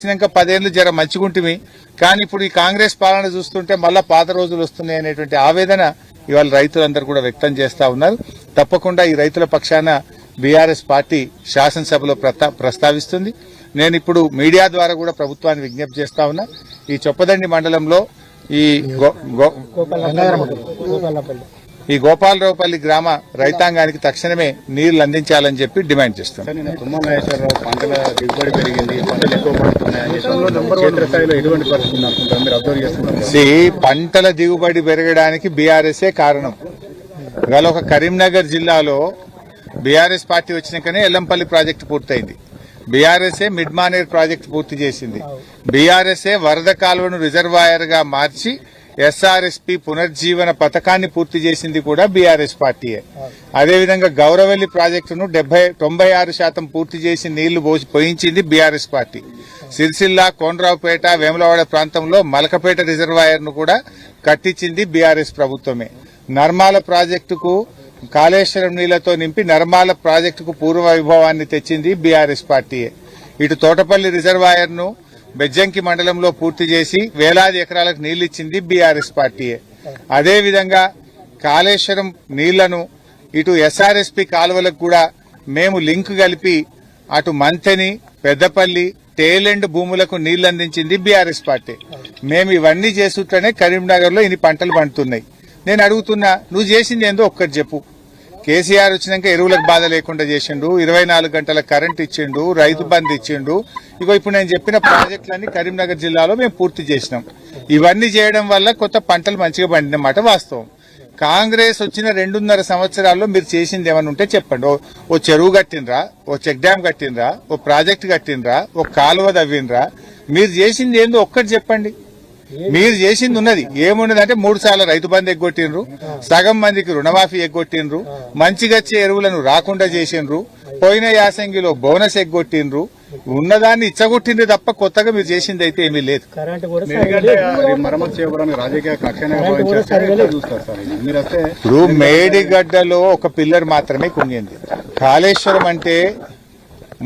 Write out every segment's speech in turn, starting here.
10 ఏళ్ళు జర మంచిగుంటిమి కానీ ఇప్పుడు ఈ కాంగ్రెస్ పాలన చూస్తుంటే మళ్ళా పాత రోజులు వస్తున్నాయి అనేటువంటి ఆవేదన ఇవాళ రైతులందరూ కూడా వ్యక్తం చేస్తా ఉన్నారు. తప్పకుండా ఈ రైతుల పక్షాన బీఆర్ఎస్ పార్టీ శాసనసభలో ప్రస్తావిస్తుంది. నేను ఇప్పుడు మీడియా ద్వారా కూడా ప్రభుత్వాన్ని విజ్ఞప్తి చేస్తా ఉన్నా. ఈ చొప్పదండి మండలంలో ఈ గోపాలరావుపల్లి గ్రామ రైతాంగానికి తక్షణమే నీళ్లు అందించాలని చెప్పి డిమాండ్ చేస్తున్నాం. పంటల దిగుబడి పెరిగింది, పంటలు ఎక్కువ పడుతున్నాయి. పంటల దిగుబడి పెరగడానికి బీఆర్ఎస్ఏ కారణం. ఇవాళ ఒక కరీంనగర్ జిల్లాలో బీఆర్ఎస్ పార్టీ వచ్చినాకనే ఎల్లంపల్లి ప్రాజెక్టు పూర్తయింది. బీఆర్ఎస్ఏ మిడ్ మానేర్ ప్రాజెక్టు పూర్తి చేసింది. బీఆర్ఎస్ఏ వరద కాలువను రిజర్వాయర్ గా మార్చి ఎస్ఆర్ఎస్పీ పునర్జీవన పథకాన్ని పూర్తి చేసింది కూడా బీఆర్ఎస్ పార్టీయే. అదేవిధంగా గౌరవల్లి ప్రాజెక్టును 96% పూర్తి చేసి నీళ్లు పోయించింది బీఆర్ఎస్ పార్టీ. సిరిసిల్ల, కోనరావుపేట, వేములవాడ ప్రాంతంలో మలకపేట రిజర్వాయర్ ను కూడా కట్టించింది బీఆర్ఎస్ ప్రభుత్వమే. నర్మాల ప్రాజెక్టుకు కాళేశ్వరం నీళ్లతో నింపి నర్మాల ప్రాజెక్టుకు పూర్వ వైభవాన్ని తెచ్చింది బీఆర్ఎస్ పార్టీయే. ఇటు తోటపల్లి రిజర్వాయర్ ను బెజ్జంకి మండలంలో పూర్తి చేసి వేలాది ఎకరాలకు నీళ్లిచ్చింది బీఆర్ఎస్ పార్టీయే. అదేవిధంగా కాళేశ్వరం నీళ్లను ఇటు ఎస్ఆర్ఎస్పీ కాలువలకు కూడా మేము లింక్ కలిపి అటు మంతెని, పెద్దపల్లి, టేలెండ్ భూములకు నీళ్లు అందించింది బీఆర్ఎస్ పార్టీ. మేము ఇవన్నీ చేస్తుంటేనే కరీంనగర్ లో ఇన్ని పంటలు పండుతున్నాయి. నేను అడుగుతున్నా, నువ్వు చేసింది ఏందో ఒక్కటి చెప్పు. కేసీఆర్ వచ్చినాక ఎరువులకు బాధ లేకుండా చేసిండు, 24 గంటల కరెంట్ ఇచ్చిండు, రైతు బంధు ఇచ్చిండు. ఇగో ఇప్పుడు నేను చెప్పిన ప్రాజెక్టులన్నీ కరీంనగర్ జిల్లాలో మేము పూర్తి చేసినాం. ఇవన్నీ చేయడం వల్ల కొత్త పంటలు మంచిగా పండినమాట వాస్తవం. కాంగ్రెస్ వచ్చిన 2.5 సంవత్సరాల్లో మీరు చేసింది ఏమన్నా ఉంటే చెప్పండి. ఓ చెరువు కట్టినరా, ఓ చెక్ డ్యాం కట్టినరా, ఓ ప్రాజెక్టు కట్టినరా, ఓ కాలువ తవ్వినరా? మీరు చేసింది ఏందో ఒక్కటి చెప్పండి. మీరు చేసింది ఉన్నది ఏమున్నది అంటే 3 సార్లు రైతు బంధు ఎగ్గొట్టిండ్రు, సగం మందికి రుణమాఫీ ఎగ్గొట్టిండ్రు, మంచిగచ్చే ఎరువులను రాకుండా చేసిండ్రు, పోయిన యాసంగిలో బోనస్ ఎగ్గొట్టిండ్రు. ఉన్నదాన్ని ఇచ్చగొట్టింది తప్ప కొత్తగా మీరు చేసింది అయితే ఏమీ లేదు. ఇప్పుడు మేడిగడ్డలో ఒక పిల్లర్ మాత్రమే కుంగింది. కాళేశ్వరం అంటే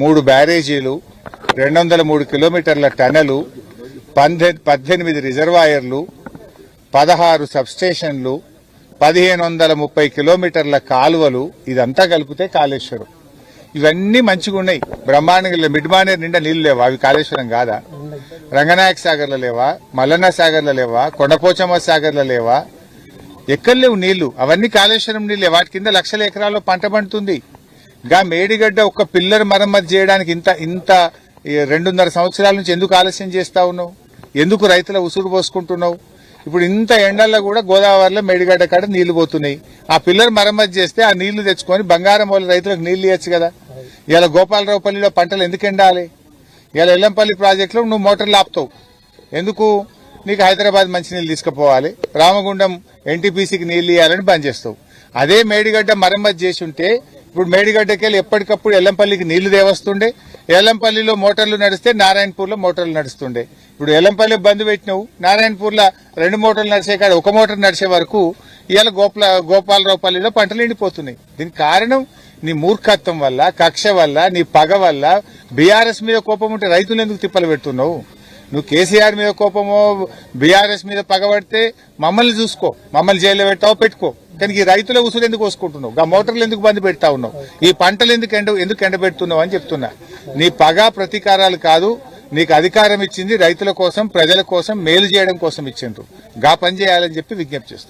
3 బ్యారేజీలు, 203 కిలోమీటర్ల టనలు, 18 రిజర్వాయర్లు, 16 సబ్స్టేషన్లు, 1530 కిలోమీటర్ల కాలువలు, ఇదంతా కలిపితే కాళేశ్వరం. ఇవన్నీ మంచిగా ఉన్నాయి, బ్రహ్మాండంగా. మిడ్ మానేర్ నిండా నీళ్లు లేవా? అవి కాళేశ్వరం కాదా? రంగనాయక సాగర్లో లేవా? మల్లన్న సాగర్లో లేవా? కొండపోచమ్మ సాగర్లో లేవా? ఎక్కడ లేవు నీళ్లు? అవన్నీ కాళేశ్వరం నీళ్లే. వాటి కింద లక్షల ఎకరాల్లో పంట పండుతుంది. గా మేడిగడ్డ ఒక పిల్లర్ మరమ్మతు చేయడానికి ఇంత 2.5 సంవత్సరాల నుంచి ఎందుకు ఆలస్యం చేస్తా ఉన్నావు? ఎందుకు రైతుల ఉసురు పోసుకుంటున్నావు? ఇప్పుడు ఇంత ఎండల్లో కూడా గోదావరిలో మేడిగడ్డ కాడ నీళ్లు పోతున్నాయి. ఆ పిల్లర్ మరమ్మతు చేస్తే ఆ నీళ్లు తెచ్చుకొని బంగారం వాళ్ళ రైతులకు నీళ్లు ఇవ్వచ్చు కదా. ఇలా గోపాలరావుపల్లిలో పంటలు ఎందుకు ఎండాలి? ఇలా ఎల్లంపల్లి ప్రాజెక్టులో నువ్వు మోటార్లు ఆపుతావు ఎందుకు? నీకు హైదరాబాద్ మంచినీళ్ళు తీసుకుపోవాలి, రామగుండం ఎన్టీపీసీకి నీళ్లు ఇవ్వాలని బంద్ చేస్తావు. అదే మేడిగడ్డ మరమ్మతు చేసి ఉంటే ఇప్పుడు మేడిగడ్డకెళ్ళి ఎప్పటికప్పుడు ఎల్లంపల్లికి నీళ్లు దేవస్తుండే. ఎల్లంపల్లిలో మోటార్లు నడిస్తే నారాయణపూర్లో మోటార్లు నడుస్తుండే. ఇప్పుడు ఎల్లంపల్లి బంద్ పెట్టినావు, నారాయణపూర్లో 2 మోటార్లు నడిచే కాడ 1 మోటార్ నడిచే వరకు ఇవాళ గోపాలరావుపల్లిలో పంటలు ఎండిపోతున్నాయి. దీనికి కారణం నీ మూర్ఖత్వం వల్ల, కక్ష వల్ల, నీ పగ వల్ల. బీఆర్ఎస్ మీద కోపం ఉంటే రైతులు ఎందుకు తిప్పలు పెడుతున్నావు? నువ్వు కేసీఆర్ మీద కోపమో బీఆర్ఎస్ మీద పగబడితే మమ్మల్ని చూసుకో, మమ్మల్ని జైల్లో పెట్టావో పెట్టుకో. కానీ ఈ రైతుల ఉసులు ఎందుకు కోసుకుంటున్నావు? ఆ మోటార్లు ఎందుకు బంద్ పెడతా ఉన్నావు? ఈ పంటలు ఎందుకు ఎండబెడుతున్నావు అని చెప్తున్నా. నీ పగ ప్రతీకారాలు కాదు, నీకు అధికారం ఇచ్చింది రైతుల కోసం, ప్రజల కోసం, మేలు చేయడం కోసం ఇచ్చిండ్రు. గా పని చేయాలని చెప్పి విజ్ఞప్తి చేస్తాను.